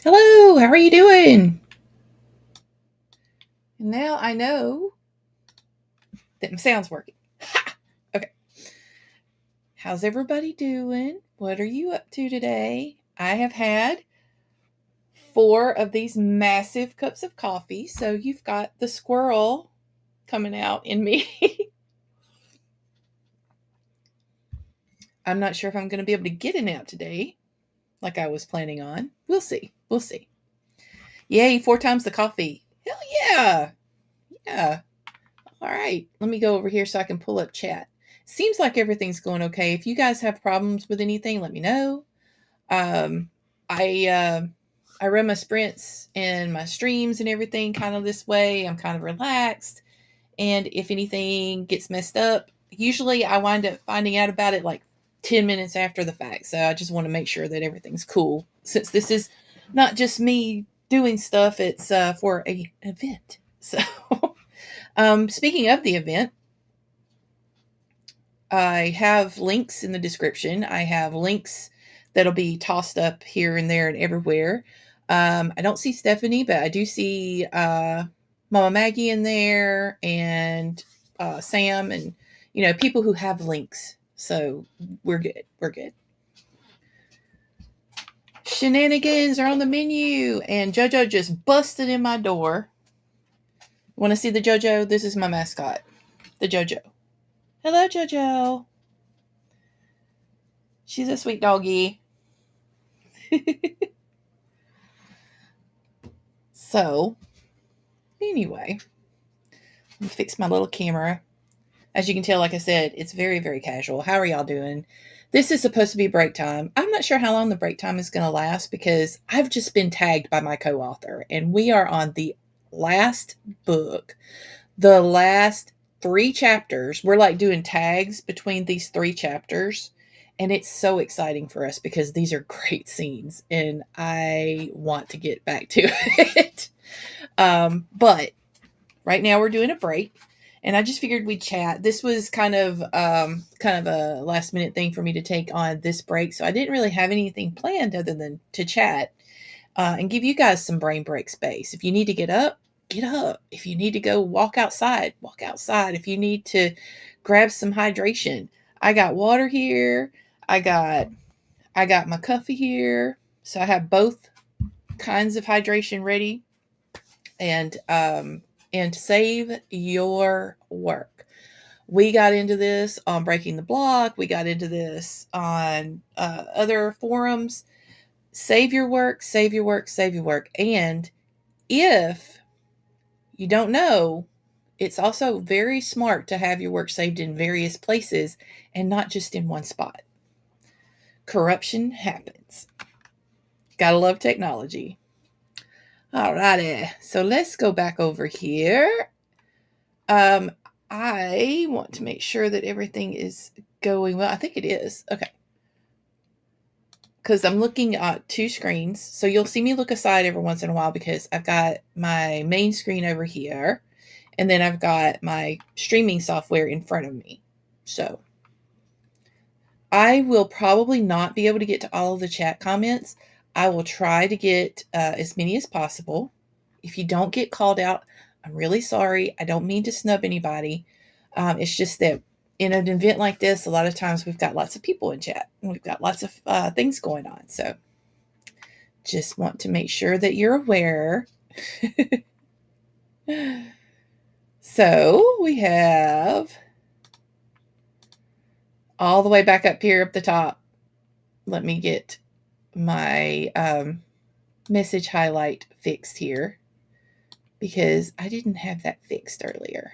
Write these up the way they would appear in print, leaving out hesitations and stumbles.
Hello, how are you doing? And now I know that my sound's working. Ha! Okay. How's everybody doing? What are you up to today? I have had 4 of these massive cups of coffee, so you've got the squirrel coming out in me. I'm not sure if I'm going to be able to get it out today like I was planning on. We'll see. We'll see. Yay, 4 times the coffee. Hell yeah. Yeah. All right. Let me go over here so I can pull up chat. Seems like everything's going okay. If you guys have problems with anything, let me know. Um, I run my sprints and my streams and everything kind of this way. I'm kind of relaxed. And if anything gets messed up, usually I wind up finding out about it like 10 minutes after the fact. So I just want to make sure that everything's cool. Since this is not just me doing stuff, it's for an event. So, speaking of the event, I have links in the description. I have links that'll be tossed up here and there and everywhere. I don't see Stephanie, but I do see Mama Maggie in there and Sam and, people who have links. So we're good. We're good. Shenanigans are on the menu, and JoJo just busted in my door. Want to see the JoJo? This is my mascot, the JoJo. Hello, JoJo. She's a sweet doggy. So, anyway, let me fix my little camera. As you can tell, like I said, it's very, very casual. How are y'all doing? This is supposed to be break time. I'm not sure how long the break time is going to last because I've just been tagged by my co-author, and we are on the last book, the last 3 chapters. We're like doing tags between these 3 chapters, and it's so exciting for us because these are great scenes, and I want to get back to it. But right now we're doing a break. And I just figured we'd chat. This was kind of a last minute thing for me to take on this break. So I didn't really have anything planned other than to chat and give you guys some brain break space. If you need to get up, get up. If you need to go walk outside, walk outside. If you need to grab some hydration, I got water here. I got my coffee here. So I have both kinds of hydration ready. And save your work. We got into this on Breaking the Block. We got into this on other forums. Save your work, save your work, save your work. And if you don't know, it's also very smart to have your work saved in various places and not just in one spot. Corruption happens. Gotta love technology. Alrighty, so let's go back over here. I want to make sure that everything is going well. I think it is. Okay. Because I'm looking at 2 screens. So you'll see me look aside every once in a while because I've got my main screen over here. And then I've got my streaming software in front of me. So I will probably not be able to get to all of the chat comments. I will try to get as many as possible. If you don't get called out, I'm really sorry. I don't mean to snub anybody. It's just that in an event like this, a lot of times we've got lots of people in chat and we've got lots of things going on. So just want to make sure that you're aware. So we have all the way back up here up the top. Let me get my message highlight fixed here because I didn't have that fixed earlier.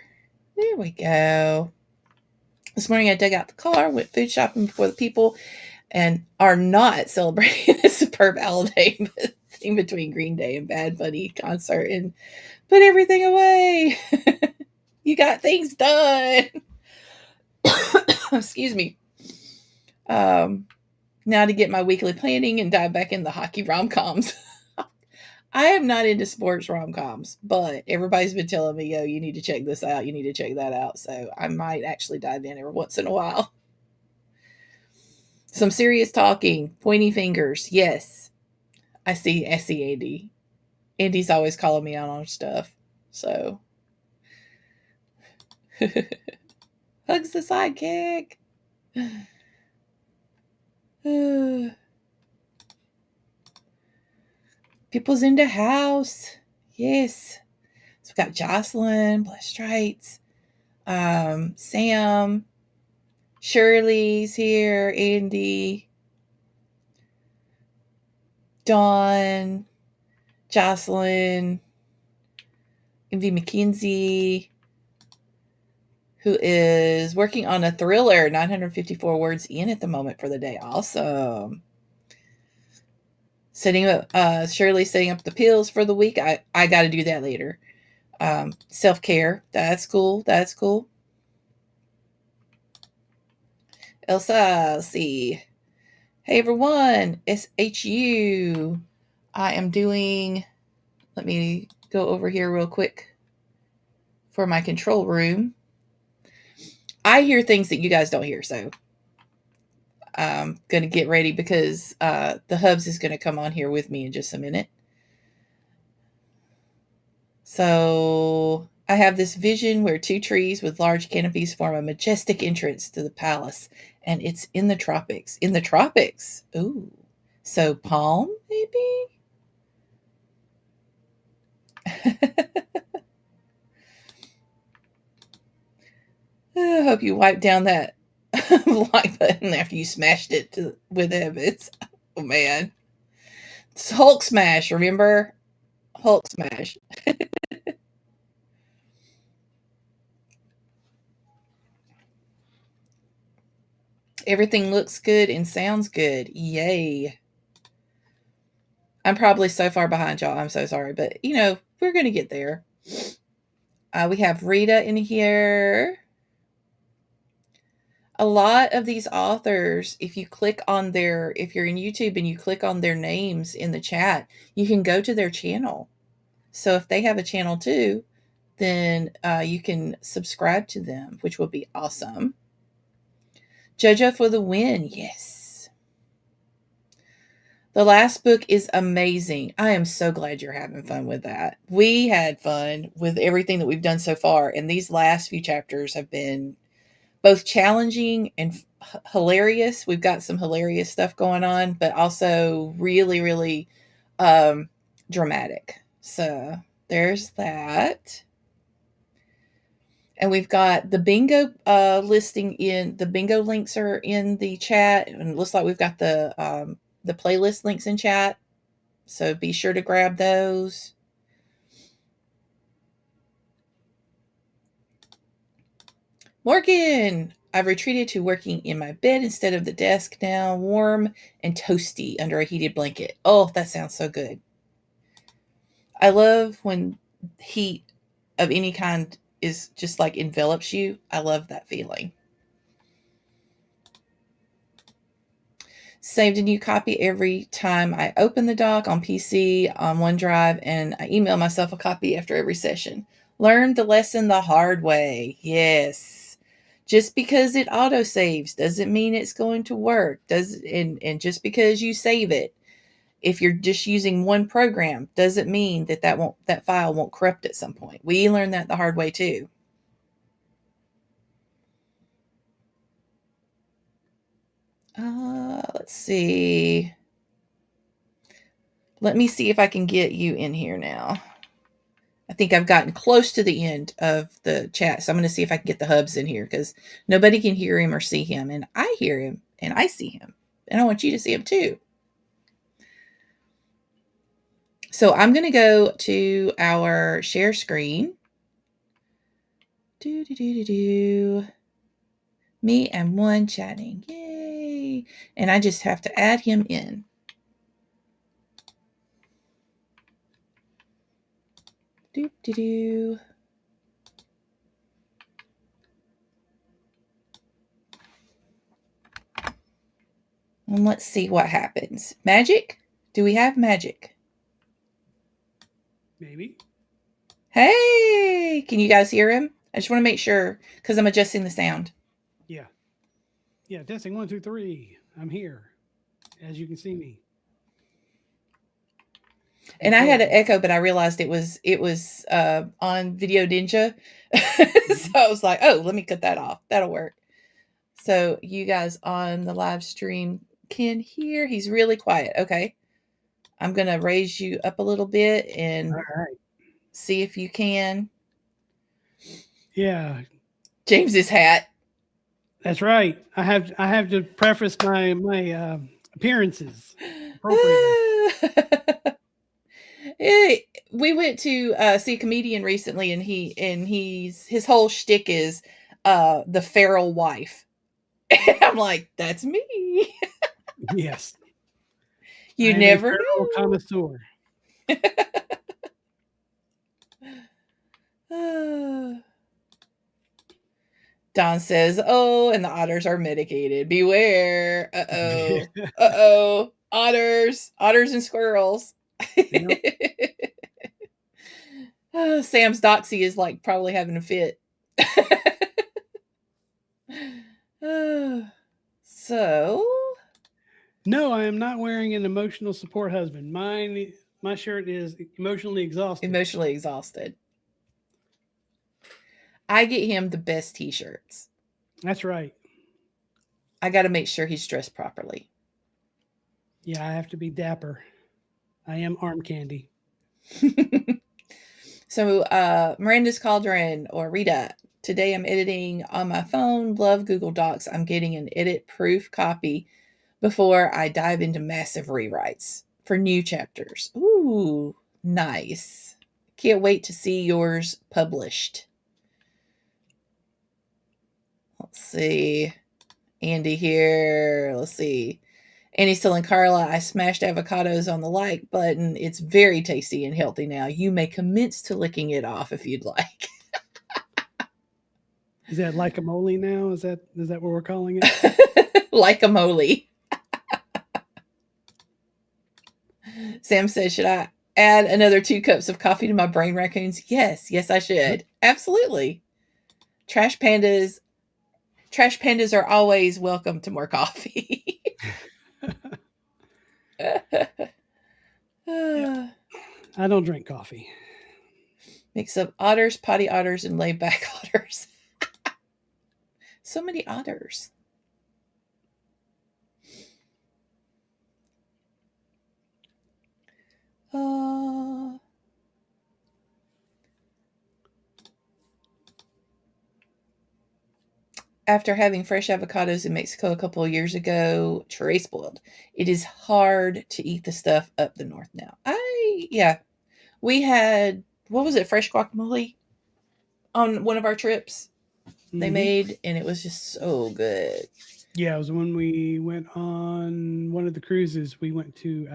There we go. This morning I dug out the car, went food shopping before the people, and are not celebrating the superb holiday in between Green Day and Bad Bunny concert and put everything away. You got things done. Excuse me. Now to get my weekly planning and dive back in the hockey rom-coms. I am not into sports rom-coms, but everybody's been telling me, yo, you need to check this out. You need to check that out. So I might actually dive in every once in a while. Some serious talking, pointy fingers. Yes. I see Andy. Andy's always calling me out on stuff. So hugs the sidekick. People's in the house. Yes. So we've got Jocelyn, Bless Strites, Sam, Shirley's here, Andy, Dawn, Jocelyn, Envy McKenzie, who is working on a thriller, 954 words in at the moment for the day. Awesome. Setting up, Shirley setting up the pills for the week. I got to do that later. Self-care. That's cool. That's cool. Elsa, let's see. Hey everyone, it's HU. I am doing, let me go over here real quick for my control room. I hear things that you guys don't hear, so I'm going to get ready because the Hubs is going to come on here with me in just a minute. So I have this vision where two trees with large canopies form a majestic entrance to the palace, and it's in the tropics. In the tropics. Ooh. So palm, maybe? I hope you wipe down that like button after you smashed it with Evans. Oh man. It's Hulk smash, remember? Hulk smash. Everything looks good and sounds good. Yay. I'm probably so far behind y'all. I'm so sorry, but we're going to get there. We have Rita in here. A lot of these authors, if you're in YouTube and you click on their names in the chat, you can go to their channel. So if they have a channel too, then you can subscribe to them, which would be awesome. Jojo for the win. Yes. The last book is amazing. I am so glad you're having fun with that. We had fun with everything that we've done so far, and these last few chapters have been both challenging and hilarious. We've got some hilarious stuff going on, but also really, really dramatic. So there's that. And we've got the bingo listing in the bingo links are in the chat, and it looks like we've got the playlist links in chat. So be sure to grab those. Morgan, I've retreated to working in my bed instead of the desk now, warm and toasty under a heated blanket. Oh, that sounds so good. I love when heat of any kind is just like envelops you. I love that feeling. Saved a new copy every time I open the doc on PC, on OneDrive, and I email myself a copy after every session. Learned the lesson the hard way. Yes. Just because it autosaves doesn't mean it's going to work. And just because you save it, if you're just using one program, doesn't mean that file won't corrupt at some point. We learned that the hard way too. Let's see. Let me see if I can get you in here now. I think I've gotten close to the end of the chat, so I'm going to see if I can get the Hubs in here because nobody can hear him or see him, and I hear him and I see him, and I want you to see him too. So I'm going to go to our share screen. Me and one chatting. Yay! And I just have to add him in. And let's see what happens. Magic? Do we have magic? Maybe. Hey! Can you guys hear him? I just want to make sure because I'm adjusting the sound. Yeah. Yeah, testing 1, 2, 3. I'm here, as you can see me. And I had an Horrible. Echo, but I realized it was on Video Ninja. So I was like, oh, let me cut that off. That'll work. So you guys on the live stream can hear. He's really quiet. Okay. I'm going to raise you up a little bit and All right. see if you can. Yeah, James's hat. that's right. I have to preface my appearances appropriately. We went to see a comedian recently, and his whole shtick is the feral wife. And I'm like, that's me. Yes, You I am a never feral know. connoisseur. Don says, "Oh, and the otters are medicated. Beware! Uh oh, otters and squirrels." Yep. Sam's doxy is like probably having a fit. So, No, I am not wearing an emotional support husband. My shirt is emotionally exhausted. emotionally exhausted. I get him the best t-shirts. That's right. I got to make sure he's dressed properly. Yeah, I have to be dapper. I am arm candy. So, Miranda's Cauldron or Rita. Today I'm editing on my phone. Love Google Docs. I'm getting an edit-proof copy before I dive into massive rewrites for new chapters. Ooh, nice. Can't wait to see yours published. Let's see. Andy here. Let's see. Andy's telling Carla, I smashed avocados on the like button. It's very tasty and healthy now. You may commence to licking it off if you'd like. Is that like a moly now? Is that what we're calling it? Like a moly. Sam says, should I add another 2 cups of coffee to my brain raccoons? Yes, I should. Absolutely. Trash pandas are always welcome to more coffee. Yeah. I don't drink coffee. Mix of otters, potty otters, and laid back otters. So many otters. After having fresh avocados in Mexico a couple of years ago, tray spoiled. It is hard to eat the stuff up the north now. We had, what was it, fresh guacamole on one of our trips they made, and it was just so good. Yeah, it was when we went on one of the cruises. We went to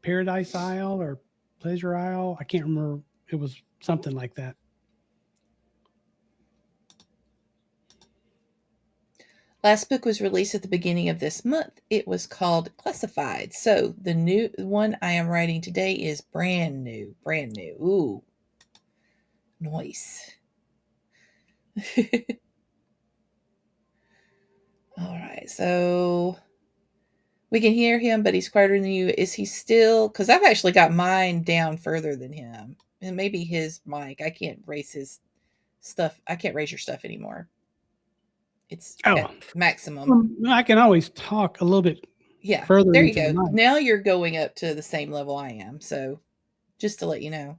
Paradise Isle or Pleasure Isle. I can't remember. It was something like that. Last book was released at the beginning of this month. It was called Classified. So the new one I am writing today is brand new. Ooh, nice. All right, so we can hear him, but he's quieter than you. Is he still? Because I've actually got mine down further than him, and maybe his mic. I can't raise his stuff. I can't raise your stuff anymore. It's at maximum. I can always talk a little bit. Yeah, further there you into the go. mic. Now you're going up to the same level I am. So, just to let you know.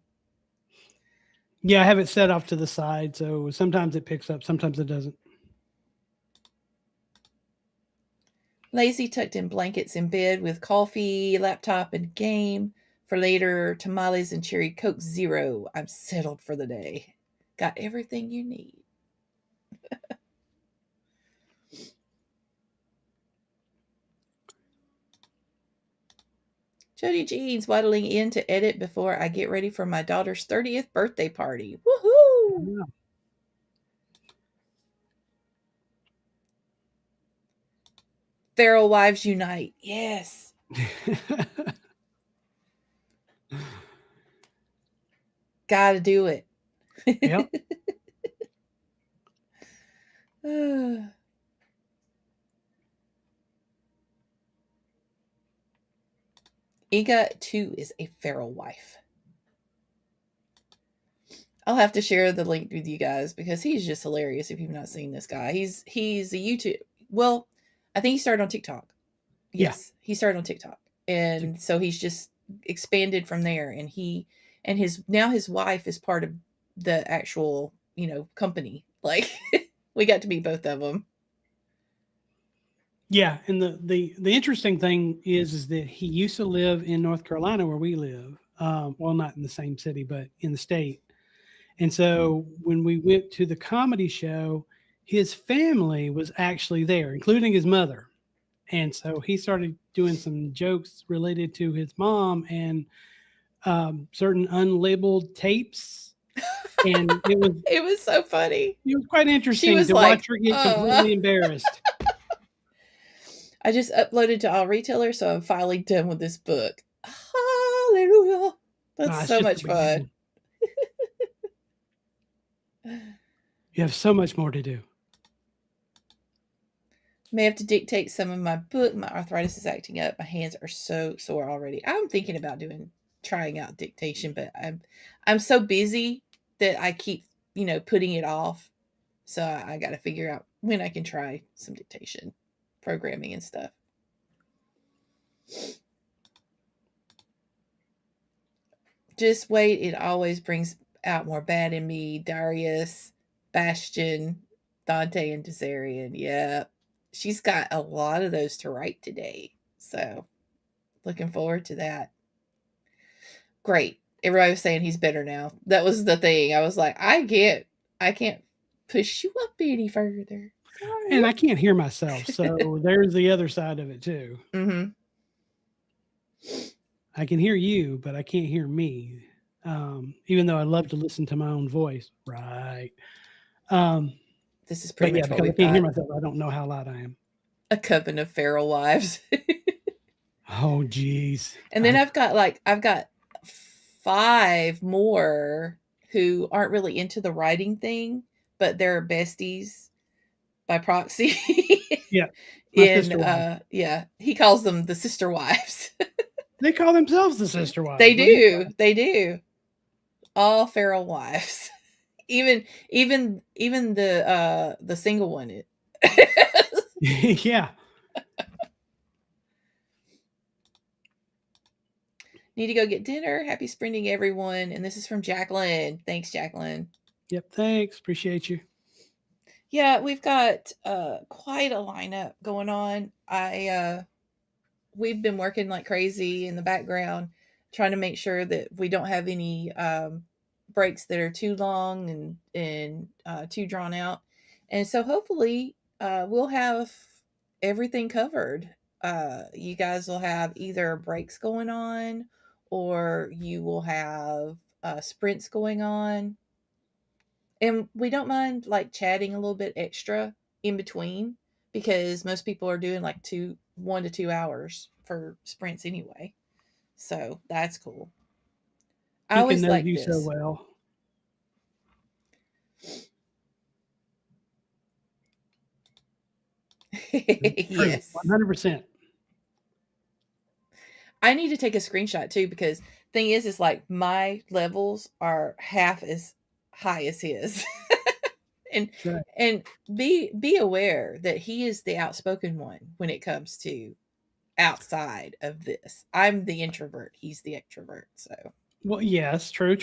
Yeah, I have it set off to the side, so sometimes it picks up, sometimes it doesn't. Lazy tucked in blankets in bed with coffee, laptop, and game. For later, tamales and cherry Coke Zero. I'm settled for the day. Got everything you need. Jody Jeans waddling in to edit before I get ready for my daughter's 30th birthday party. Woohoo! Yeah. Feral Wives Unite. Yes. Gotta do it. Yep. Iga too is a feral wife. I'll have to share the link with you guys because he's just hilarious if you've not seen this guy. He's a YouTube. Well, I think he started on TikTok. Yes, he started on TikTok. And so he's just expanded from there, and his wife is part of the actual, company. Like we got to meet both of them. Yeah, and the interesting thing is that he used to live in North Carolina where we live. Well, not in the same city, but in the state. And so when we went to the comedy show, his family was actually there, including his mother. And so he started doing some jokes related to his mom and certain unlabeled tapes. And it was so funny. It was quite interesting to watch her get completely embarrassed. I just uploaded to All Retailer, so I'm finally done with this book. Hallelujah. That's so much fun. You have so much more to do. May have to dictate some of my book. My arthritis is acting up. My hands are so sore already. I'm thinking about trying out dictation, but I'm so busy that I keep, putting it off. So I got to figure out when I can try some dictation programming and stuff. Just wait. It always brings out more bad in me. Darius, Bastion, Dante, and Desarian. Yeah. She's got a lot of those to write today. So looking forward to that. Great. Everybody was saying he's better now. That was the thing. I was like, I can't push you up any further. Sorry. And I can't hear myself. So there's the other side of it too. Mm-hmm. I can hear you, but I can't hear me. Even though I love to listen to my own voice. Right. This is pretty much because I can't hear myself. I don't know how loud I am. A coven of feral wives. Oh, geez. And then I've got 5 more who aren't really into the writing thing, but they're besties by proxy. Yeah. Yeah. He calls them the sister wives. They call themselves the sister wives. They do. They do. All feral wives. Even the single one. Yeah. Need to go get dinner. Happy sprinting, everyone. And this is from Jacqueline. Thanks, Jacqueline. Yep. Thanks. Appreciate you. Yeah, we've got quite a lineup going on. We've been working like crazy in the background, trying to make sure that we don't have any breaks that are too long and too drawn out. And so hopefully we'll have everything covered. You guys will have either breaks going on or you will have sprints going on. And we don't mind like chatting a little bit extra in between because most people are doing like 1 to 2 hours for sprints anyway. So that's cool. I always like you this. So well. Yes. 100%. I need to take a screenshot too because thing is like my levels are half as high as his. and be aware that he is the outspoken one when it comes to outside of this. I'm the introvert, he's the extrovert. So well, yes, true.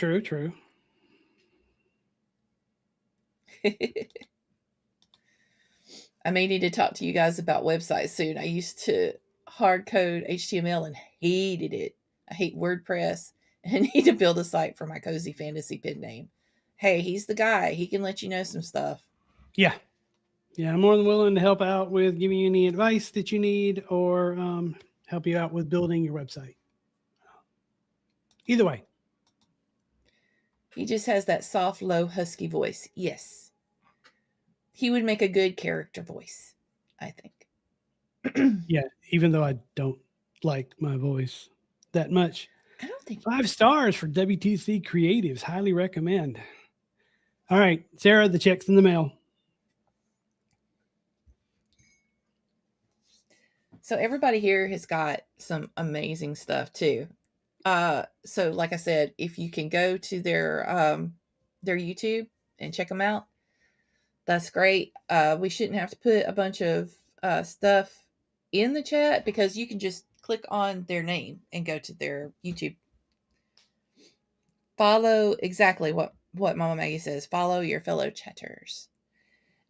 I may need to talk to you guys about websites soon. I used to hard code HTML and hated it. I hate WordPress and I need to build a site for my cozy fantasy pen name. Hey, he's the guy. He can let you know some stuff. Yeah. Yeah, I'm more than willing to help out with giving you any advice that you need or help you out with building your website. Either way. He just has that soft, low, husky voice. Yes. He would make a good character voice, I think. Yeah, even though I don't like my voice that much. I don't think 5 stars for WTC Creatives. Highly recommend. All right, Sarah, the check's in the mail. So everybody here has got some amazing stuff too. So like I said, if you can go to their YouTube and check them out, that's great. We shouldn't have to put a bunch of stuff in the chat because you can just click on their name and go to their YouTube. Follow exactly what Mama Maggie says. Follow your fellow chatters.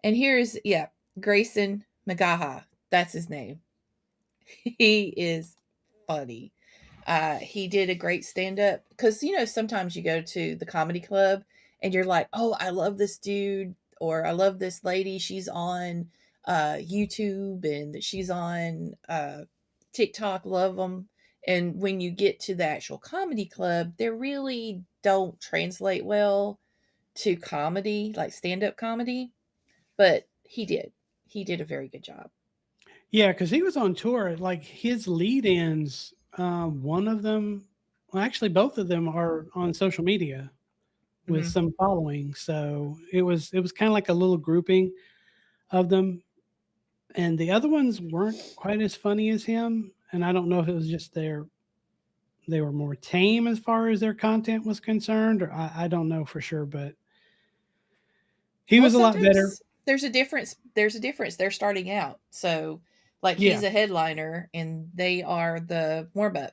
And here's Grayson Magaha. That's his name. He is funny. He did a great stand up because sometimes you go to the comedy club and you're like, oh, I love this dude or I love this lady. She's on YouTube and she's on TikTok. Love them. And when you get to the actual comedy club, they really don't translate well to comedy, like stand up comedy. But he did. He did a very good job. Yeah, because he was on tour. Like his lead-ins, one of them, well, actually, both of them are on social media with some following. So it was kind of like a little grouping of them, and the other ones weren't quite as funny as him. And I don't know if it was just they were more tame as far as their content was concerned, or I don't know for sure, but he was a lot better. There's a difference. They're starting out. So like he's a headliner and they are the warm-up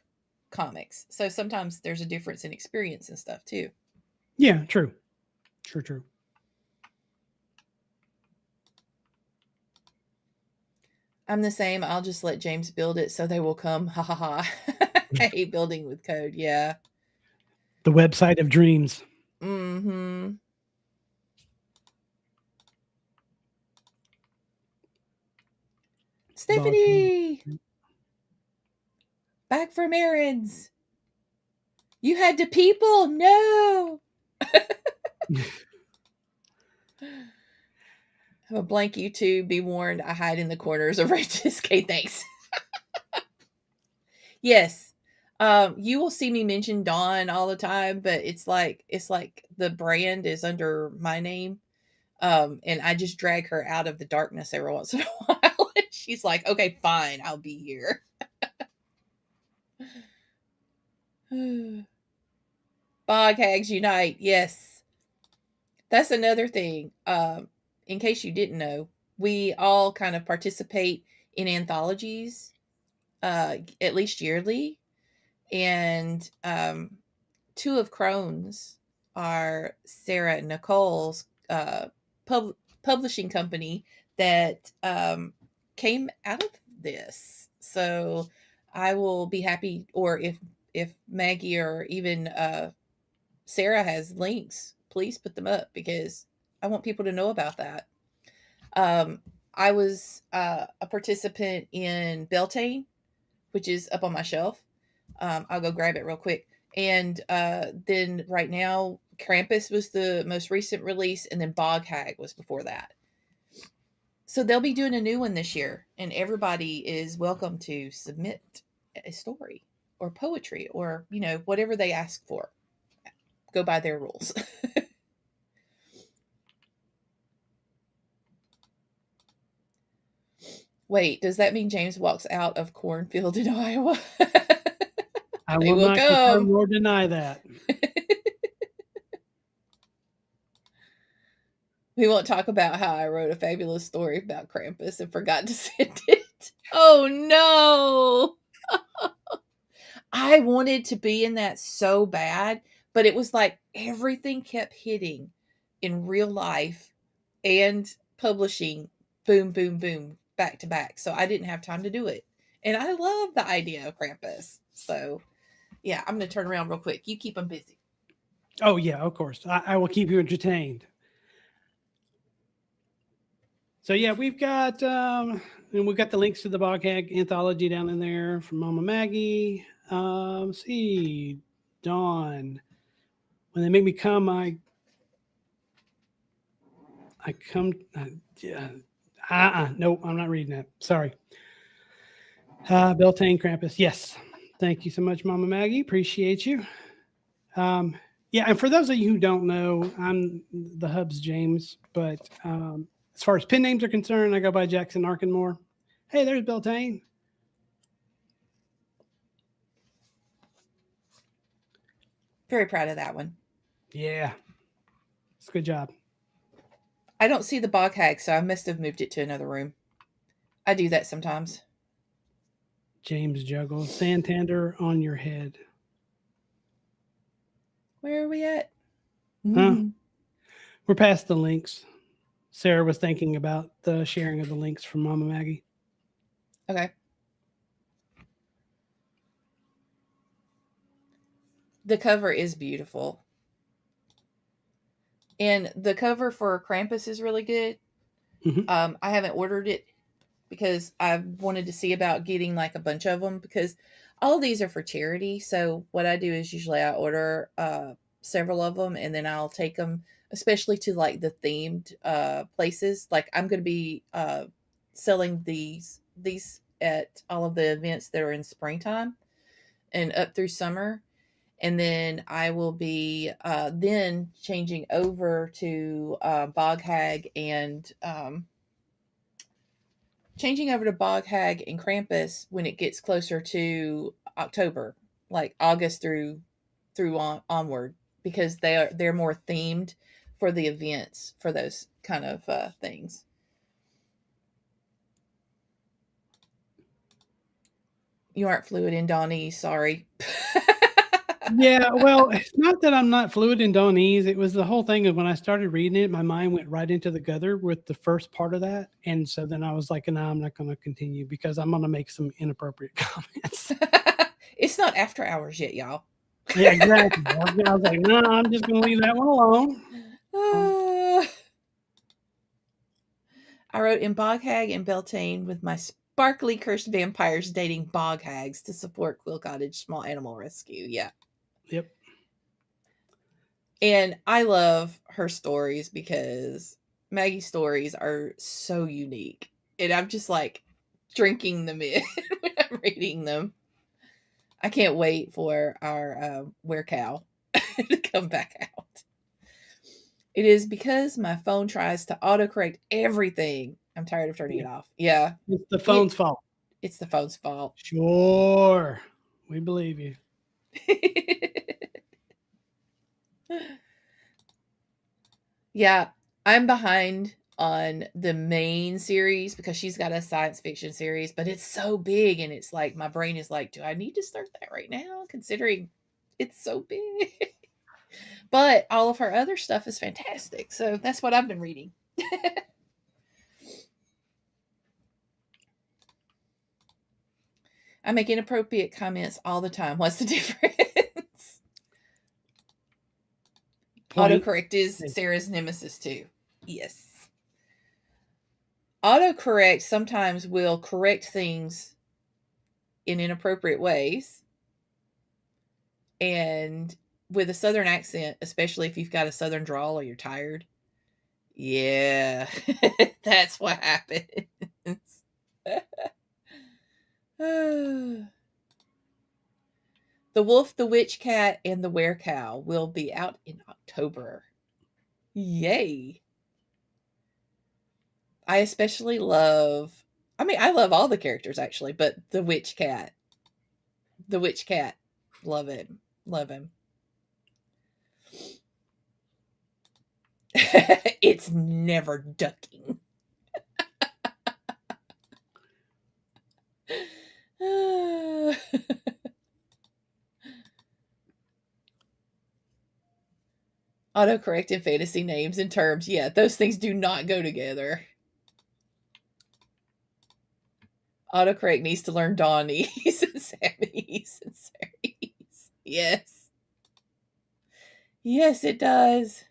comics. So sometimes there's a difference in experience and stuff too. Yeah, true. True. I'm the same. I'll just let James build it so they will come. Ha ha ha. I hate building with code. Yeah. The website of dreams. Mm-hmm. Stephanie! Back from errands. You had to people? No. Have a blank YouTube. Be warned, I hide in the corners of Rachel's K. Thanks. Yes. You will see me mention Dawn all the time, but it's like the brand is under my name. And I just drag her out of the darkness every once in a while. She's like, okay, fine, I'll be here. Bog Hags Unite. Yes. That's another thing. In case you didn't know, we all kind of participate in anthologies, at least yearly. And two of Crohn's are Sarah and Nicole's publishing company that came out of this. So I will be happy, or if Maggie or even Sarah has links, please put them up because I want people to know about that. I was a participant in Beltane, which is up on my shelf. I'll go grab it real quick. And then right now, Krampus was the most recent release, and then Bog Hag was before that. So they'll be doing a new one this year, and everybody is welcome to submit a story or poetry or, whatever they ask for. Go by their rules. Wait, does that mean James walks out of cornfield in Iowa? I will not confirm nor deny that. We won't talk about how I wrote a fabulous story about Krampus and forgot to send it. Oh no! I wanted to be in that so bad, but it was like everything kept hitting in real life and publishing, boom, boom, boom, back to back. So I didn't have time to do it. And I love the idea of Krampus. So yeah, I'm going to turn around real quick. You keep them busy. Oh yeah, of course. I will keep you entertained. So yeah, we've got the links to the Bog Hag anthology down in there from Mama Maggie. Let's see, Dawn. When they make me come, I come. No, I'm not reading that. Sorry. Beltane Krampus. Yes. Thank you so much, Mama Maggie. Appreciate you. Yeah, and for those of you who don't know, I'm the Hub's James, but as far as pen names are concerned, I go by Jaxon Arcanmoor. Hey, there's Beltane. Very proud of that one. Yeah. It's a good job. I don't see the bog hag, so I must have moved it to another room. I do that sometimes. James Juggle. Santander on your head. Where are we at? Huh? We're past the links. Sarah was thinking about the sharing of the links from Mama Maggie. Okay. The cover is beautiful. And the cover for Krampus is really good. Mm-hmm. I haven't ordered it because I wanted to see about getting like a bunch of them, because all of these are for charity. So what I do is usually I order several of them, and then I'll take them, especially to like the themed places. Like I'm going to be selling these at all of the events that are in springtime and up through summer. And then I will be then changing over to Bog Hag and Krampus when it gets closer to October, like August through onward, because they're more themed for the events for those kind of things. You aren't fluid in Dawnese, sorry. Yeah, well, it's not that I'm not fluid in Dawnese. It was the whole thing of when I started reading it, my mind went right into the gutter with the first part of that. And so then I was like, no, I'm not going to continue because I'm going to make some inappropriate comments. It's not after hours yet, y'all. Yeah, exactly. I was like, no, I'm just going to leave that one alone. I wrote in Bog Hag and Beltane with my sparkly cursed vampires dating bog hags to support Quill Cottage small animal rescue. Yeah. Yep. And I love her stories because Maggie's stories are so unique. And I'm just like drinking them in when I'm reading them. I can't wait for our Werecow to come back out. It is because my phone tries to autocorrect everything. I'm tired of turning it off. Yeah. It's the phone's fault. It's the phone's fault. Sure. We believe you. Yeah, I'm behind on the main series because she's got a science fiction series, but it's so big and it's like my brain is like, do I need to start that right now considering it's so big? But all of her other stuff is fantastic. So that's what I've been reading. I make inappropriate comments all the time. What's the difference? Autocorrect is Sarah's nemesis too. Yes. Autocorrect sometimes will correct things in inappropriate ways. And with a southern accent, especially if you've got a southern drawl or you're tired. Yeah, that's what happens. The Wolf, the Witch Cat, and the Werecow will be out in October. Yay. I especially love, I love all the characters actually, but the Witch Cat. The Witch Cat. Love him. Love him. It's never ducking. Autocorrect and fantasy names and terms. Yeah, those things do not go together. Autocorrect needs to learn Dawnese and Sammy's and Sammy's. Yes. Yes, it does.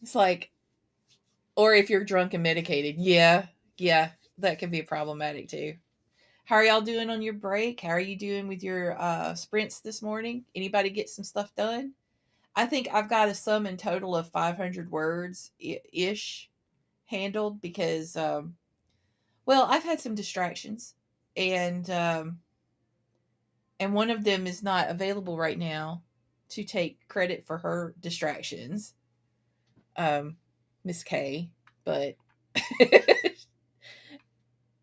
It's like, or if you're drunk and medicated. Yeah, that can be problematic too. How are y'all doing on your break? How are you doing with your sprints this morning? Anybody get some stuff done? I think I've got a sum in total of 500 words ish handled because, well, I've had some distractions, and one of them is not available right now to take credit for her distractions, Miss K, but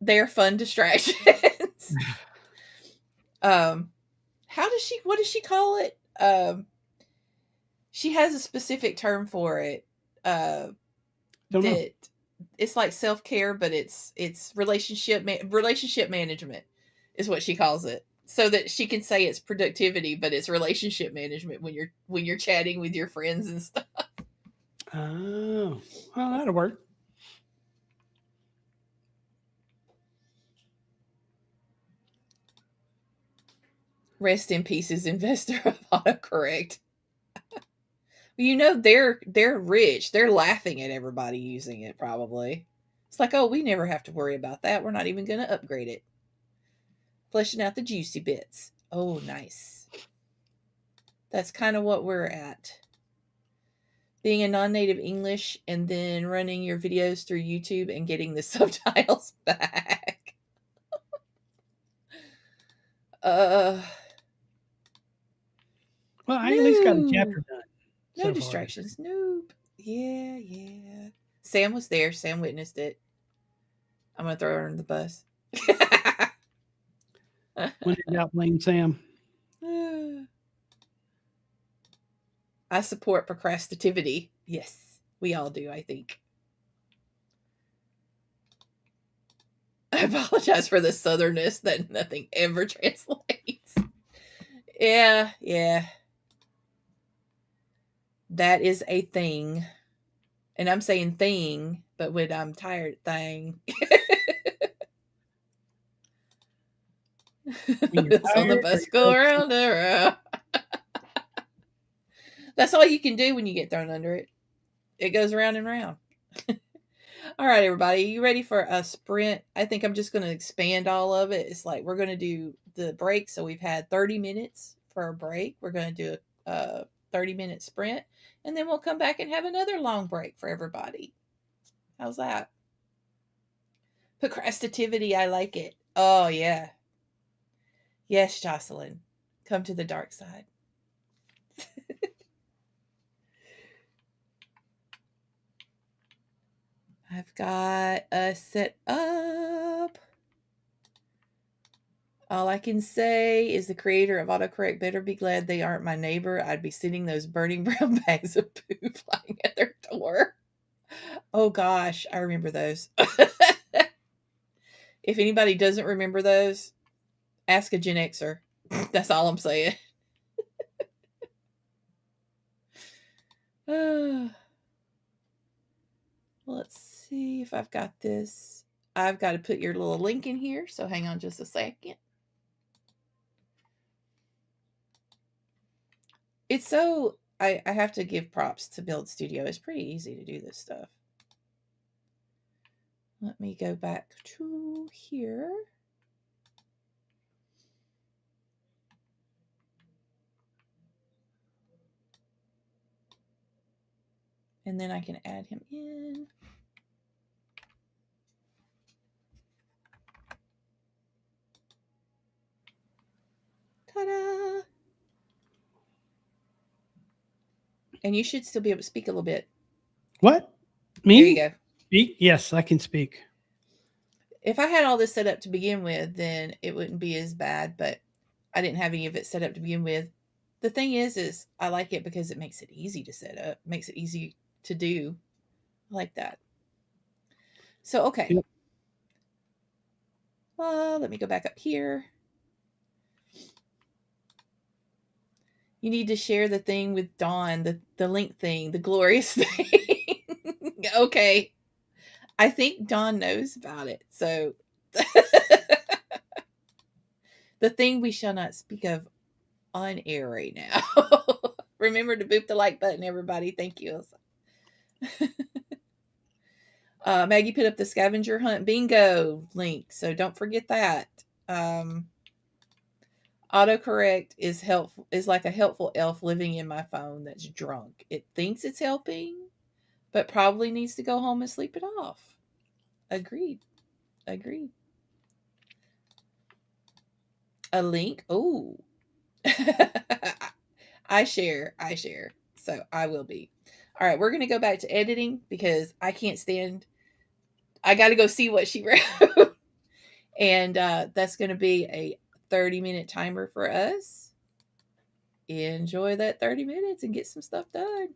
they're fun distractions. What does she call it? um, she has a specific term for it. Don't know. That it's like self-care, but it's relationship management is what she calls it. So that she can say it's productivity, but it's relationship management when you're chatting with your friends and stuff. Oh, well, that'll work. Rest in pieces, investor of autocorrect. You know they're rich. They're laughing at everybody using it probably. It's like, oh, we never have to worry about that. We're not even going to upgrade it. Fleshing out the juicy bits. Oh, nice. That's kind of what we're at. Being a non-native English and then running your videos through YouTube and getting the subtitles back. Well, I at least got a chapter done. No so distractions. Nope. Yeah. Sam was there. Sam witnessed it. I'm going to throw her under the bus. When in doubt, blame Sam. I support procrastinativity. Yes, we all do, I think. I apologize for the southernness that nothing ever translates. Yeah. That is a thing. And I'm saying thing, but when I'm tired, thing. It's on the bus, go around and around. That's all you can do when you get thrown under it. It goes round and round. All right, everybody, you ready for a sprint? I think I'm just going to expand all of it. It's like we're going to do the break. So we've had 30 minutes for a break. We're going to do a 30-minute sprint, and then we'll come back and have another long break for everybody. How's that? Procrastinativity, I like it. Oh, yeah. Yes, Jocelyn. Come to the dark side. I've got us set up. All I can say is the creator of autocorrect better be glad they aren't my neighbor. I'd be sending those burning brown bags of poo flying at their door. Oh gosh, I remember those. If anybody doesn't remember those, ask a Gen Xer. That's all I'm saying. Let's see if I've got this. I've got to put your little link in here, so hang on just a second. It's so, I have to give props to Build Studio. It's pretty easy to do this stuff. Let me go back to here. And then I can add him in. Ta-da! And you should still be able to speak a little bit. What? Me? There you go. Speak? Yes, I can speak. If I had all this set up to begin with, then it wouldn't be as bad, but I didn't have any of it set up to begin with. The thing is I like it because it makes it easy to set up, makes it easy to do. I like that. So, okay. Yep. Let me go back up here. You need to share the thing with Dawn, the link thing, the glorious thing. Okay. I think Dawn knows about it. So the thing we shall not speak of on air right now. Remember to boop the like button, everybody. Thank you. Maggie put up the scavenger hunt bingo link, so don't forget that. Autocorrect is like a helpful elf living in my phone that's drunk. It thinks it's helping, but probably needs to go home and sleep it off. Agreed. A link? Oh. I share. So I will be. All right, we're going to go back to editing because I can't stand. I got to go see what she wrote. And that's going to be a 30-minute timer for us. enjoy that 30 minutes and get some stuff done.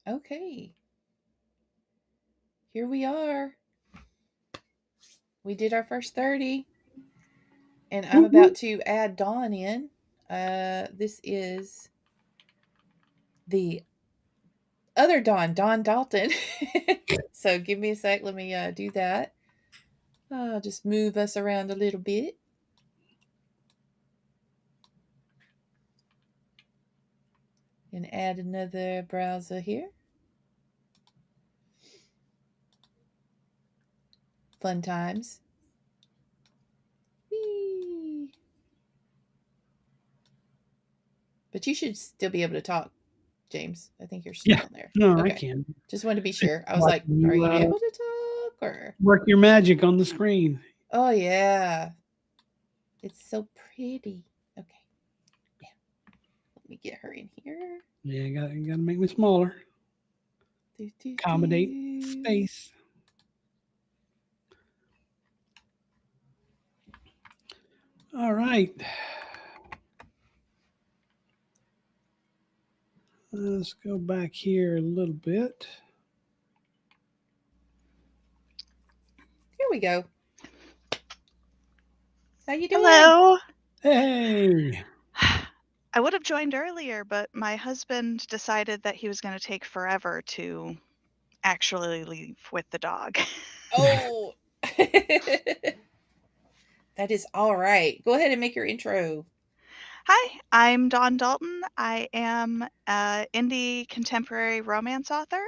Okay. Here we are. We did our first 30. And I'm about to add Dawn in. This is the other Dawn, Dawn Dalton. So give me a sec. Let me do that. I'll just move us around a little bit. And add another browser here. Fun times. Whee! But you should still be able to talk, James. I think you're still Yeah. on there. No, I Okay. can. Just wanted to be sure. I was Like like, are you you able to talk or? work your magic on the screen. Oh yeah. It's so pretty. Okay. Yeah. Let me get her in here. Yeah, you gotta make me smaller. Accommodate space. All right. Let's go back here a little bit. Here we go. How you doing? Hello. Hey. I would have joined earlier, but my husband decided that he was going to take forever to actually leave with the dog. Oh. That is all right. Go ahead and make your intro. Hi, I'm Dawn Dalton. I am an indie contemporary romance author.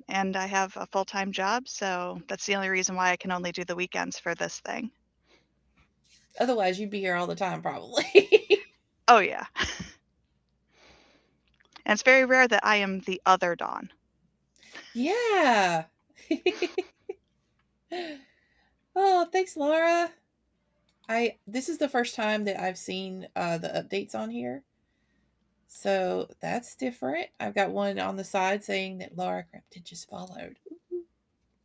And I have a full-time job, so that's the only reason why I can only do the weekends for this thing. Otherwise, you'd be here all the time, probably. Oh, yeah. And it's very rare that I am the other Dawn. Yeah. Oh, thanks, Laura. This is the first time that I've seen the updates on here. So that's different. I've got one on the side saying that Laura Crampton just followed. Ooh,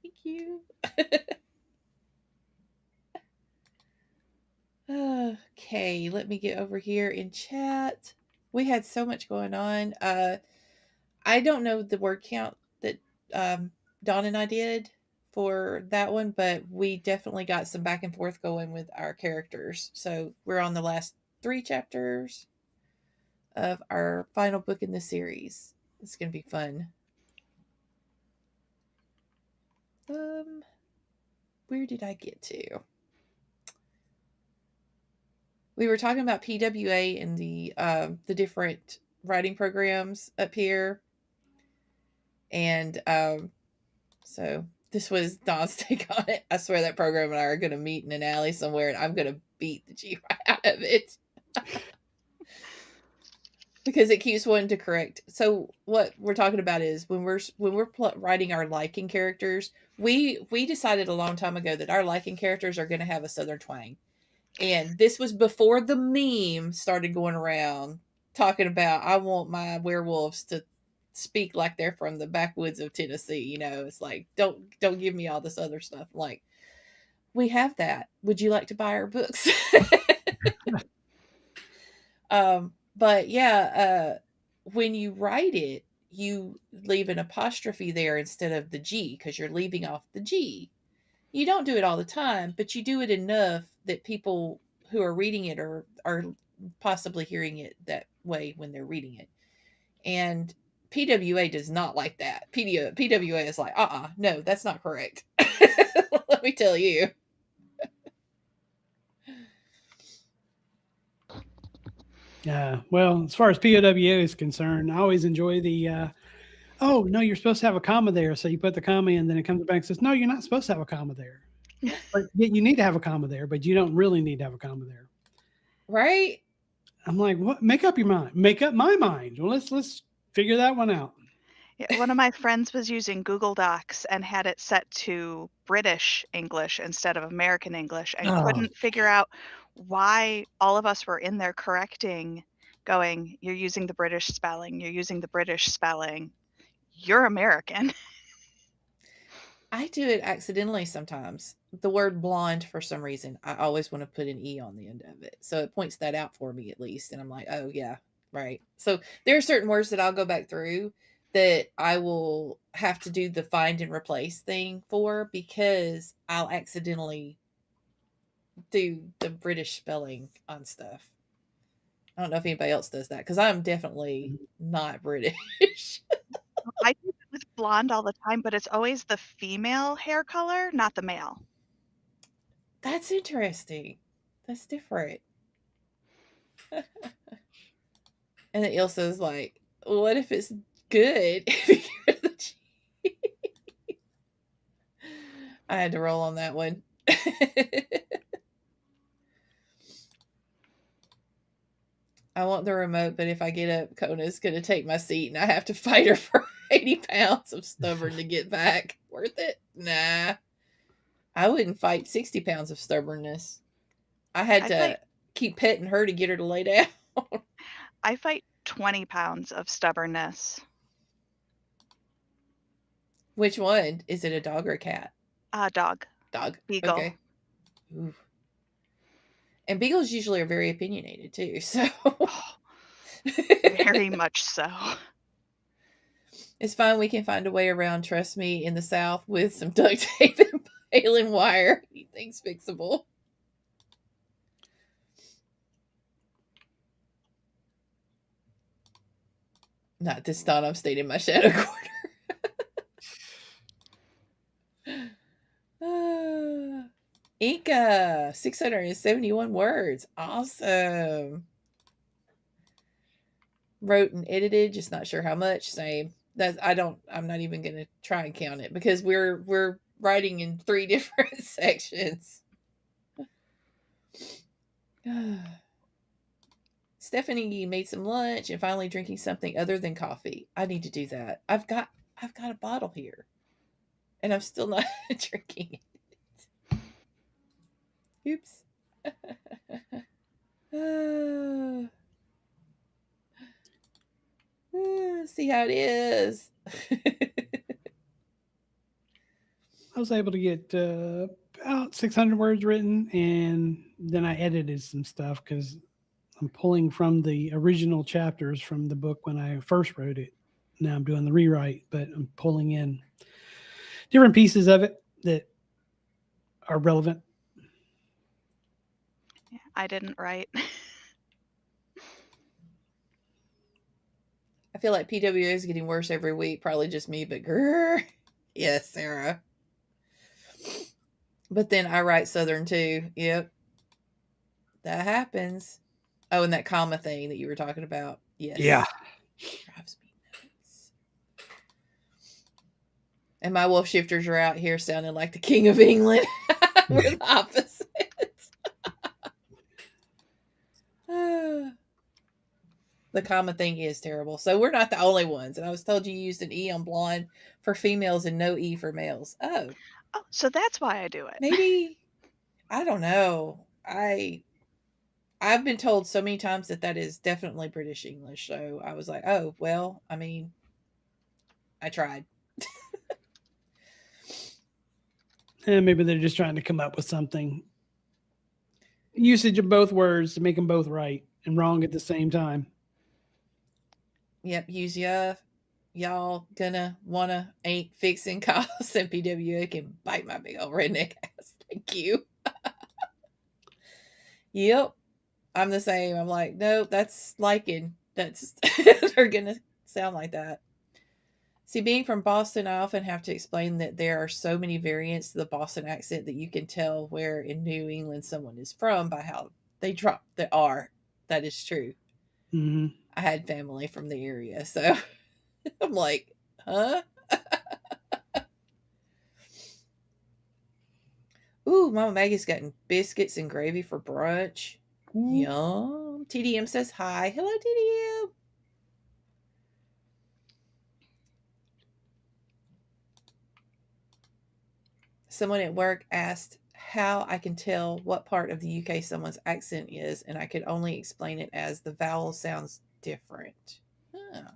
thank you. Okay, let me get over here in chat. We had so much going on. I don't know the word count that Dawn and I did for that one, but we definitely got some back and forth going with our characters. So we're on the last 3 chapters of our final book in the series. It's going to be fun. Where did I get to? We were talking about PWA and the different writing programs up here, and so this was Don's take on it. I swear that program and I are going to meet in an alley somewhere, and I'm going to beat the G right out of it. Because it keeps wanting to correct. So what we're talking about is when we're writing our liking characters, we decided a long time ago that our liking characters are going to have a southern twang, and this was before the meme started going around talking about I want my werewolves to speak like they're from the backwoods of Tennessee. You know, it's like don't give me all this other stuff. Like we have that. Would you like to buy our books? But yeah, when you write it, you leave an apostrophe there instead of the G because you're leaving off the G. You don't do it all the time, but you do it enough that people who are reading it are possibly hearing it that way when they're reading it. And PWA does not like that. PWA is like, no, that's not correct. Let me tell you. Well, as far as POWA is concerned, I always enjoy the oh, no, you're supposed to have a comma there. So you put the comma in, then it comes back and says, no, you're not supposed to have a comma there. But yet you need to have a comma there, but you don't really need to have a comma there. Right? I'm like, what? Make up your mind. Make up my mind. Well, let's figure that one out. Yeah, one of my friends was using Google Docs and had it set to British English instead of American English and couldn't figure out why all of us were in there correcting, going, you're using the British spelling, you're using the British spelling, you're American. I do it accidentally sometimes. The word blonde, for some reason, I always want to put an E on the end of it. So it points that out for me at least. And I'm like, oh, yeah, Right. So there are certain words that I'll go back through that I will have to do the find and replace thing for because I'll accidentally do the British spelling on stuff. I don't know if anybody else does that because I'm definitely not British. I do it with blonde all the time, but it's always the female hair color, not the male. That's interesting. That's different. And then Ilsa's like, what if it's good? I had to roll on that one. I want the remote, but if I get up, Kona's going to take my seat and I have to fight her for 80 pounds of stubborn to get back. Worth it? Nah. I wouldn't fight 60 pounds of stubbornness. I had to keep petting her to get her to lay down. I fight 20 pounds of stubbornness. Which one? Is it a dog or a cat? Dog. Dog. Beagle. Okay. Ooh. And beagles usually are very opinionated too, so. Very much so. It's fine. We can find a way around. Trust me, in the South with some duct tape and baling wire. Anything's fixable. Not this time. I'm staying in my shadow corner. Inca, 671 words. Awesome. Wrote and edited, just not sure how much. Same. I'm not even gonna try and count it because we're writing in 3 different sections. Stephanie made some lunch and finally drinking something other than coffee. I need to do that. I've got a bottle here. And I'm still not drinking it. Oops. See how it is. I was able to get about 600 words written, and then I edited some stuff because I'm pulling from the original chapters from the book when I first wrote it. Now I'm doing the rewrite, but I'm pulling in different pieces of it that are relevant. Yeah, I didn't write. I feel like PWA is getting worse every week. Probably just me, but grrr. Yes, Sarah. But then I write Southern too. Yep. That happens. Oh, and that comma thing that you were talking about. Yes. Yeah. Drives me nuts. And my wolf shifters are out here sounding like the King of England. We're the opposite. The comma thing is terrible. So we're not the only ones. And I was told you used an E on blonde for females and no E for males. Oh. Oh, so that's why I do it. Maybe. I don't know. I've been told so many times that is definitely British English. So I was like, oh, well, I mean, I tried. And maybe they're just trying to come up with something. Usage of both words to make them both right and wrong at the same time. Yep, use ya. Y'all gonna wanna ain't fixing costs and PWA can bite my big old redneck ass. Thank you. Yep. I'm the same. I'm like, nope, that's liking. That's they're gonna sound like that. See, being from Boston, I often have to explain that there are so many variants to the Boston accent that you can tell where in New England someone is from by how they drop the R. That is true. Mm-hmm. I had family from the area, so I'm like, huh? Ooh, Mama Maggie's gotten biscuits and gravy for brunch. Yum. TDM says hi. Hello, TDM. Someone at work asked how I can tell what part of the UK someone's accent is, and I could only explain it as the vowel sounds different. Huh.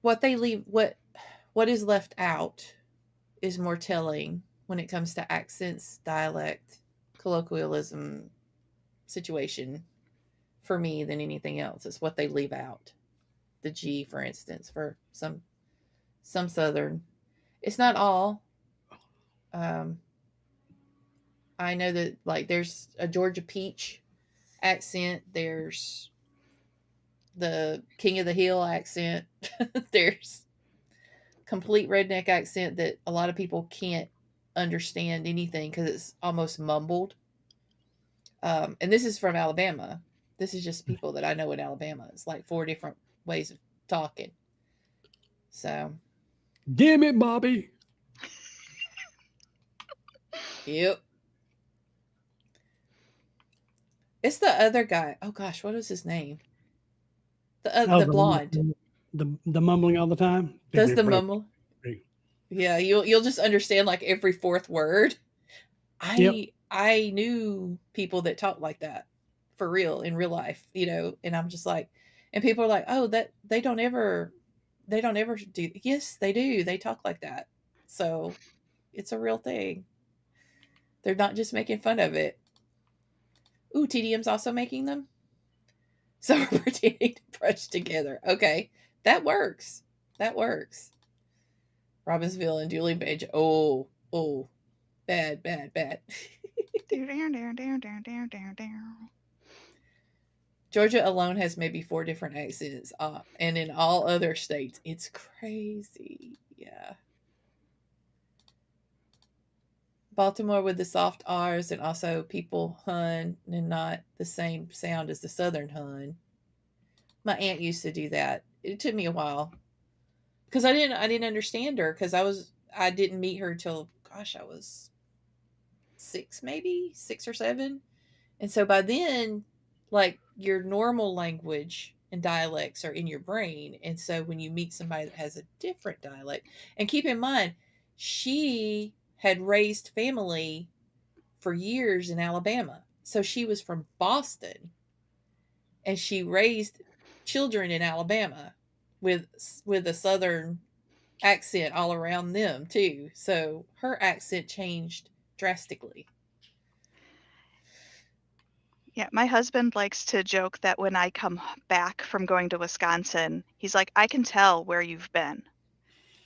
What is left out is more telling when it comes to accents, dialect, colloquialism, situation. for me than anything else. It's what they leave out. The G, for instance, for some Southern. It's not all. Um, I know that like there's a Georgia peach accent. There's the King of the Hill accent. There's complete redneck accent that a lot of people can't understand anything because it's almost mumbled. And this is from Alabama. This is just people that I know in Alabama. It's like 4 different ways of talking. So, damn it, Bobby. Yep. It's the other guy. Oh gosh, what was his name? The blonde. The mumbling all the time. Does the mumble? Yeah, you'll just understand like every fourth word. I knew people that talk like that for real in real life, and I'm just like, and people are like, oh, that they don't ever do. Yes, they do. They talk like that. So it's a real thing. They're not just making fun of it. Ooh, TDM's also making them. So we're pretending to brush together. Okay, that works. That works. Robbinsville and Julie Page. Oh, bad. Georgia alone has maybe 4 different accents, and in all other states, it's crazy. Yeah. Baltimore with the soft R's, and also people hun and not the same sound as the Southern hun. My aunt used to do that. It took me a while because I didn't understand her because I didn't meet her till gosh I was 6 or 7, and so by then like your normal language and dialects are in your brain, and so when you meet somebody that has a different dialect, and keep in mind she had raised family for years in Alabama. So she was from Boston and she raised children in Alabama with a Southern accent all around them too. So her accent changed drastically. Yeah, my husband likes to joke that when I come back from going to Wisconsin, he's like, I can tell where you've been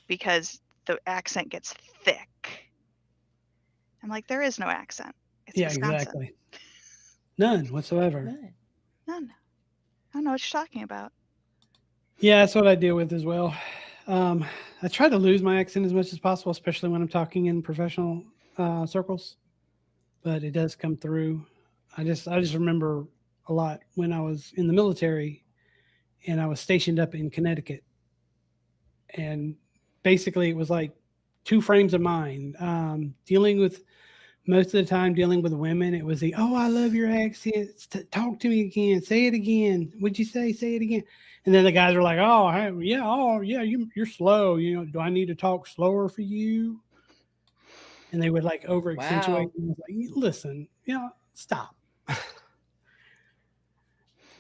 because the accent gets thick. I'm like, there is no accent. It's Wisconsin. Exactly. None whatsoever. None. I don't know what you're talking about. Yeah, that's what I deal with as well. I try to lose my accent as much as possible, especially when I'm talking in professional circles. But it does come through. I just remember a lot when I was in the military and I was stationed up in Connecticut. And basically it was like 2 frames of mind. Most of the time dealing with women, it was I love your accent. Talk to me again. Say it again. What'd you say? Say it again. And then the guys are like, you're slow. Do I need to talk slower for you? And they would like over accentuate. Wow. And I was like, listen, stop.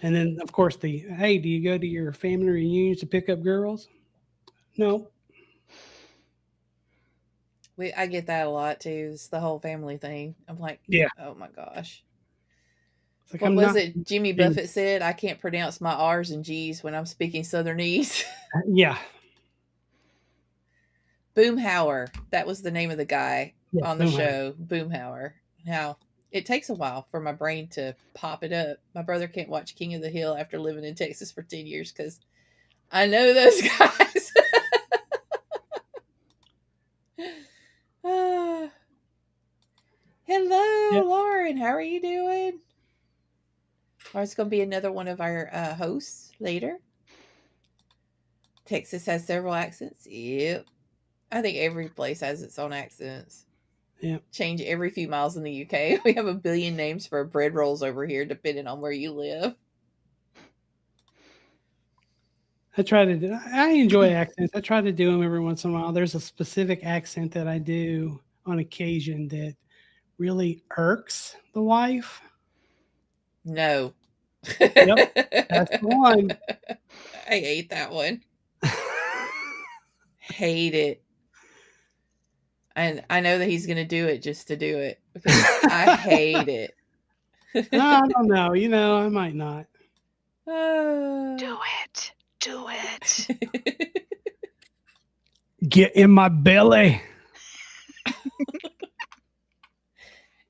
And then of course hey, do you go to your family reunions to pick up girls? No. I get that a lot too. It's the whole family thing. I'm like, yeah. Oh my gosh. Like, what was it? Jimmy Buffett said, I can't pronounce my R's and G's when I'm speaking Southernese. Yeah. Boomhauer. That was the name of the guy on the show. Boomhauer. Now, it takes a while for my brain to pop it up. My brother can't watch King of the Hill after living in Texas for 10 years because I know those guys. Hello, Lauren. How are you doing? Lauren's going to be another one of our hosts later. Texas has several accents. Yep. I think every place has its own accents. Yeah. Change every few miles in the UK. We have a billion names for bread rolls over here, depending on where you live. I enjoy accents. I try to do them every once in a while. There's a specific accent that I do on occasion that really irks the wife. No. Yep, that's the one. I hate that one. Hate it. And I know that he's going to do it just to do it because I hate it. I don't know. I might not. Do it. Do it. Get in my belly.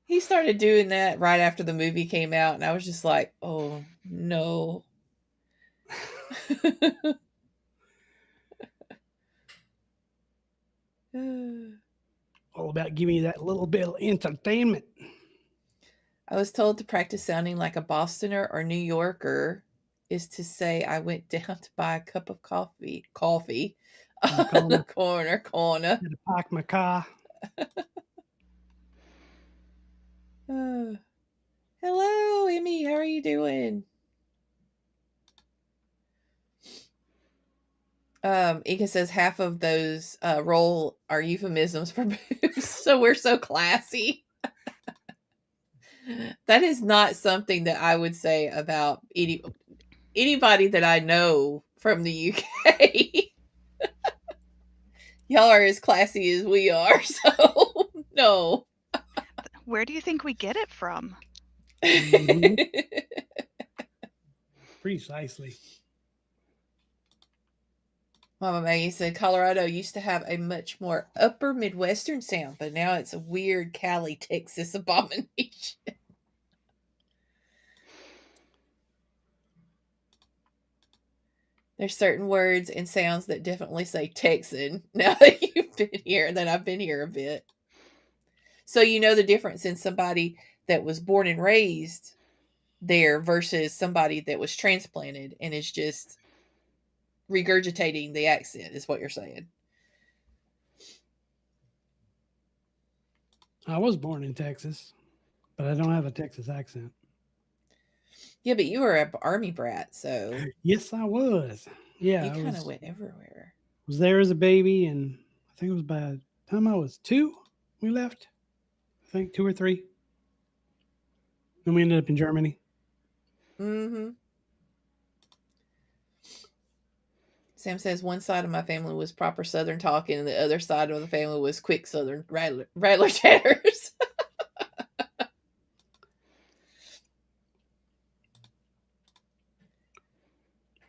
He started doing that right after the movie came out, and I was just like, oh, no. All about giving you that little bit of entertainment. I was told to practice sounding like a Bostoner or New Yorker is to say I went down to buy a cup of coffee on the corner. Had to park my car. Hello, Emmy. How are you doing? Ika says half of those roll are euphemisms for boobs, so we're so classy. That is not something that I would say about anybody that I know from the UK. Y'all are as classy as we are, so no. Where do you think we get it from? Precisely. Mama Maggie said Colorado used to have a much more upper Midwestern sound, but now it's a weird Cali, Texas abomination. There's certain words and sounds that definitely say Texan now that you've been here, that I've been here a bit. So you know the difference in somebody that was born and raised there versus somebody that was transplanted and is just regurgitating the accent, is what you're saying. I was born in Texas, but I don't have a Texas accent. Yeah, but you were an army brat, so yes, I was. Yeah, you kind of went everywhere. Was there as a baby, and I think it was by the time I was 2, we left. I think 2 or 3. And we ended up in Germany. Mm-hmm. Sam says one side of my family was proper Southern talking, and the other side of the family was quick Southern rattler chatters.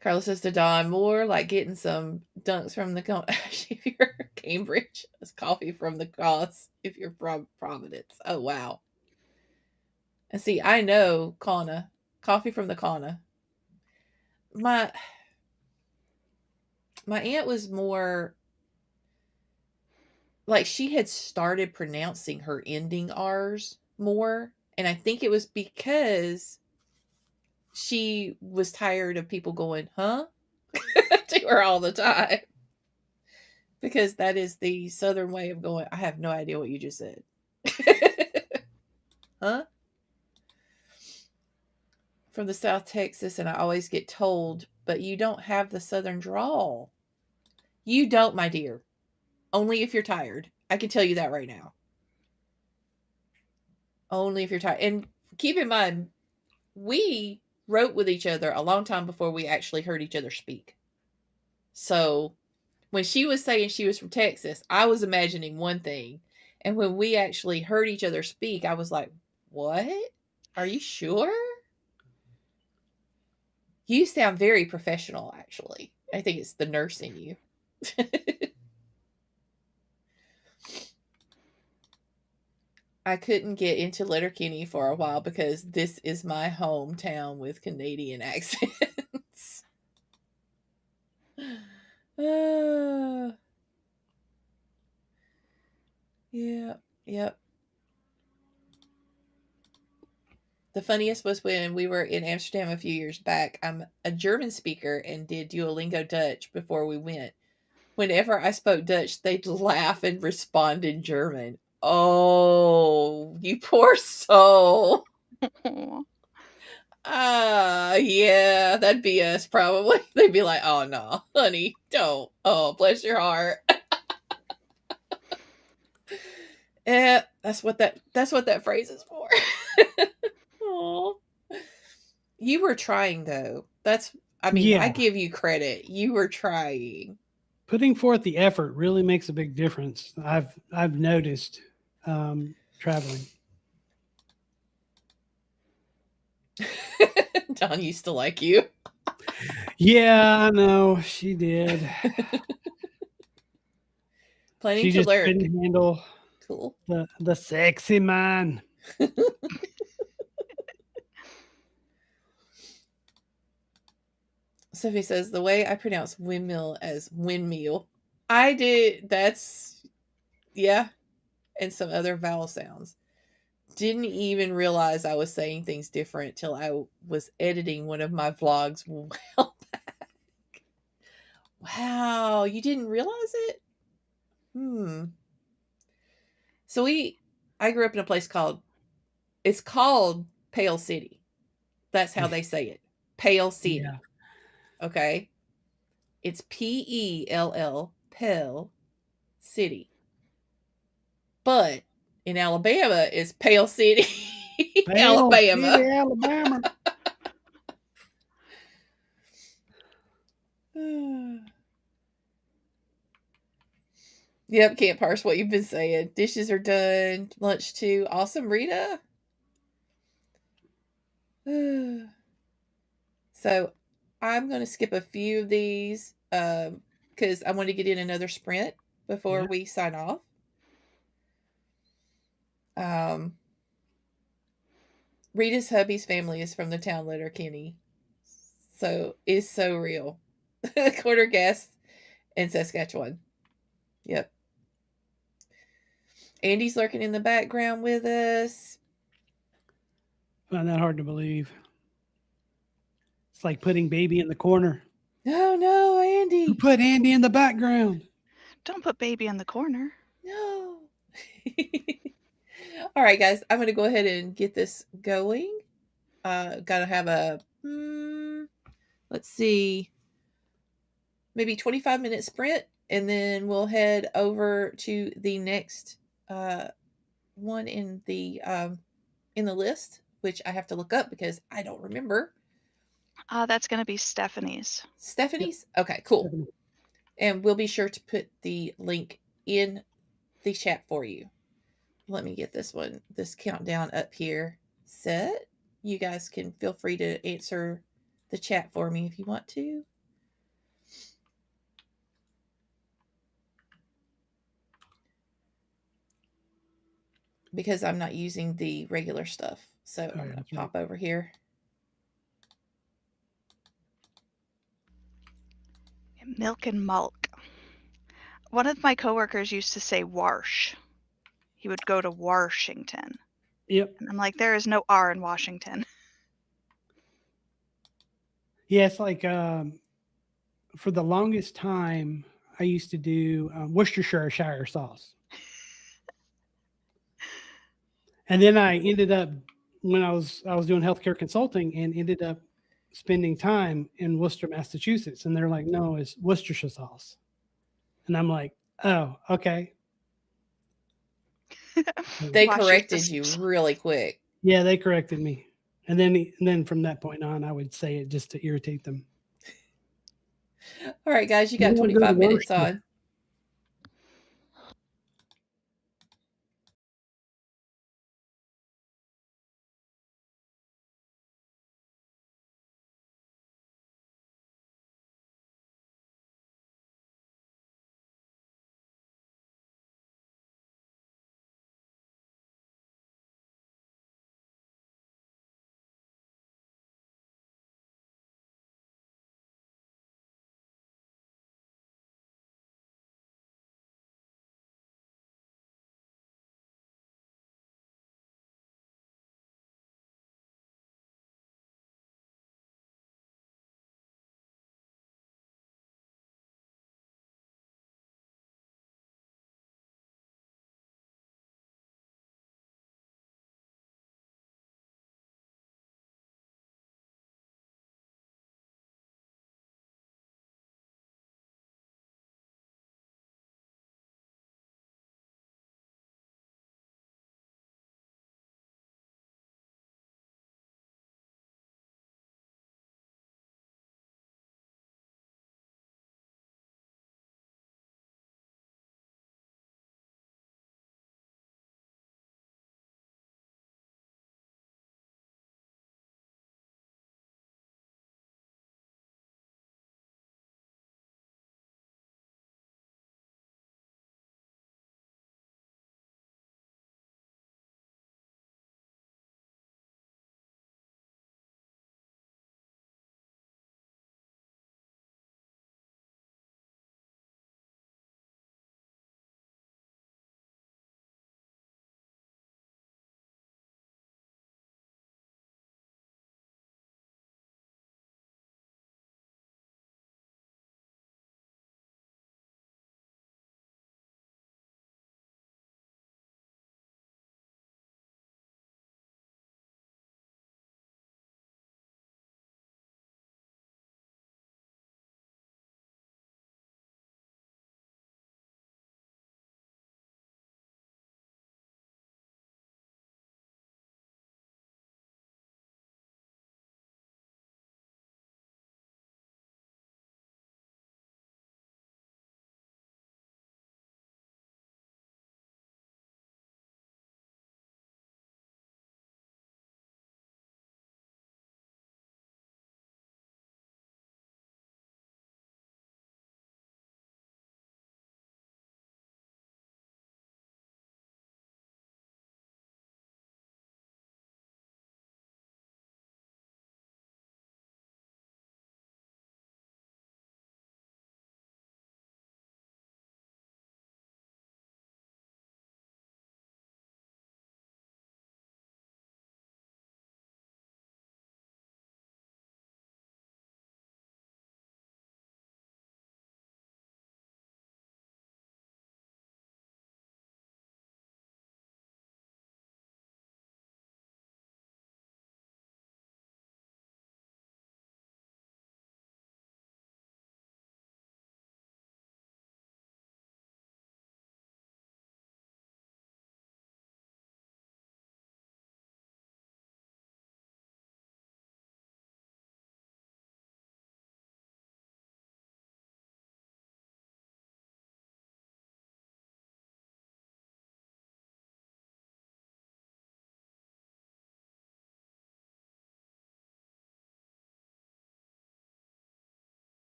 Carla says to Don, more like getting some dunks from the if you're Cambridge, it's coffee from the cross if you're from Providence. Oh wow. And see, I know Kana, coffee from the Kana. My aunt was more like she had started pronouncing her ending R's more, and I think it was because she was tired of people going, huh? to her all the time. Because that is the Southern way of going, I have no idea what you just said. Huh? From the South Texas, and I always get told, but you don't have the Southern drawl. You don't, my dear. Only if you're tired. I can tell you that right now. Only if you're tired. And keep in mind, we wrote with each other a long time before we actually heard each other speak. So when she was saying she was from Texas, I was imagining one thing. And when we actually heard each other speak, I was like, what? Are you sure? You sound very professional, actually. I think it's the nurse in you. I couldn't get into Letterkenny for a while because this is my hometown with Canadian accents. Yeah, yep. The funniest was when we were in Amsterdam a few years back. I'm a German speaker and did Duolingo Dutch before we went. Whenever I spoke Dutch, they'd laugh and respond in German. Oh, you poor soul. Yeah, that'd be us probably. They'd be like, oh no, honey, don't. Oh, bless your heart. That's what that phrase is for. Oh. You were trying though. I give you credit. You were trying. Putting forth the effort really makes a big difference. I've noticed traveling. Don used to like you. Yeah, I know she did. Planning She to just lurk. couldn't handle Cool. the sexy man. Sophie says the way I pronounce windmill as windmill. I did. That's yeah, and some other vowel sounds. Didn't even realize I was saying things different till I was editing one of my vlogs. Well, wow, you didn't realize it? So I grew up in a place it's called Pale City. That's how they say it. Pale City. Yeah. Okay. It's Pell, Pale City. But in Alabama, it's Pale City, Pale Alabama. City, Alabama. Yep, can't parse what you've been saying. Dishes are done. Lunch too. Awesome, Rita. So I'm going to skip a few of these because I want to get in another sprint before we sign off. Rita's hubby's family is from the town Letterkenny. So it's so real. Quarter guest in Saskatchewan. Yep. Andy's lurking in the background with us. Find that hard to believe. It's like putting baby in the corner. Oh no, Andy. Who put Andy in the background? Don't put baby in the corner. No. All right, guys. I'm going to go ahead and get this going. Gotta have a let's see, maybe 25-minute sprint, and then we'll head over to the next one in the list, which I have to look up because I don't remember. That's going to be Stephanie's. Stephanie's? Yep. Okay, cool. Stephanie. And we'll be sure to put the link in the chat for you. Let me get this countdown up here set. You guys can feel free to answer the chat for me if you want to. Because I'm not using the regular stuff. So I'm going to pop over here. Milk and Mulk. One of my coworkers used to say Warsh. He would go to Washington. Yep. And I'm like, there is no R in Washington. Yeah, it's like for the longest time, I used to do Worcestershire sauce. And then I ended up, when I was doing healthcare consulting, and ended up spending time in Worcester, Massachusetts. And they're like, no, it's Worcestershire sauce. And I'm like, oh, okay. They corrected you really quick. Yeah, they corrected me. And then from that point on, I would say it just to irritate them. All right, guys, you got 25 minutes on.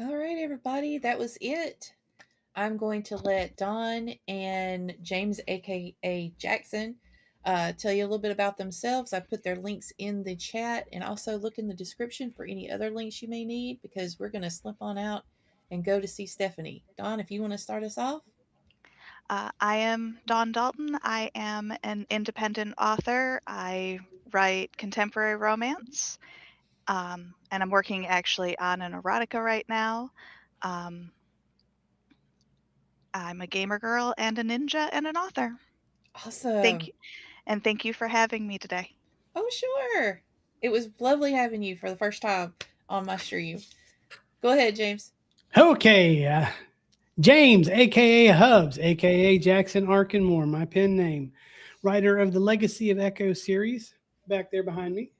All right, everybody, that was it. I'm going to let Don and James, aka Jaxon, tell you a little bit about themselves. I put their links in the chat, and also look in the description for any other links you may need, because we're going to slip on out and go to see Stephanie. Don, if you want to start us off. I am Dawn Dalton. I am an independent author. I write contemporary romance, and I'm working actually on an erotica right now. Um, I'm a gamer girl and a ninja and an author. Thank Awesome. you, and thank you for having me today. Oh, sure. It was lovely having you for the first time on my stream. Go ahead, James. Okay, James, aka Hubs, aka Jaxon Arcanmoor, my pen name, writer of the Legacy of Echo series, back there behind me.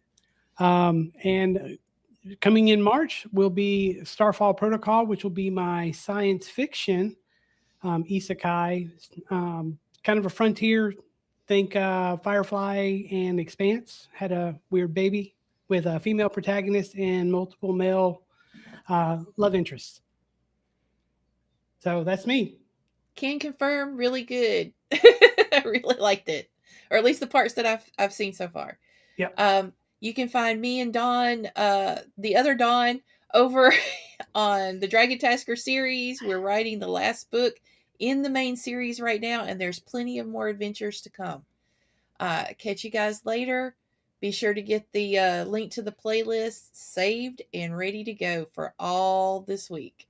And coming in March will be Starfall Protocol, which will be my science fiction isekai, kind of a frontier. Think Firefly and Expanse had a weird baby with a female protagonist and multiple male love interests. So that's me. Can confirm, really good. I really liked it, or at least the parts that I've seen so far. Yep. You can find me and Dawn, the other Dawn, over on the Dragon Tasker series. We're writing the last book in the main series right now, and there's plenty of more adventures to come. Catch you guys later. Be sure to get the link to the playlist saved and ready to go for all this week.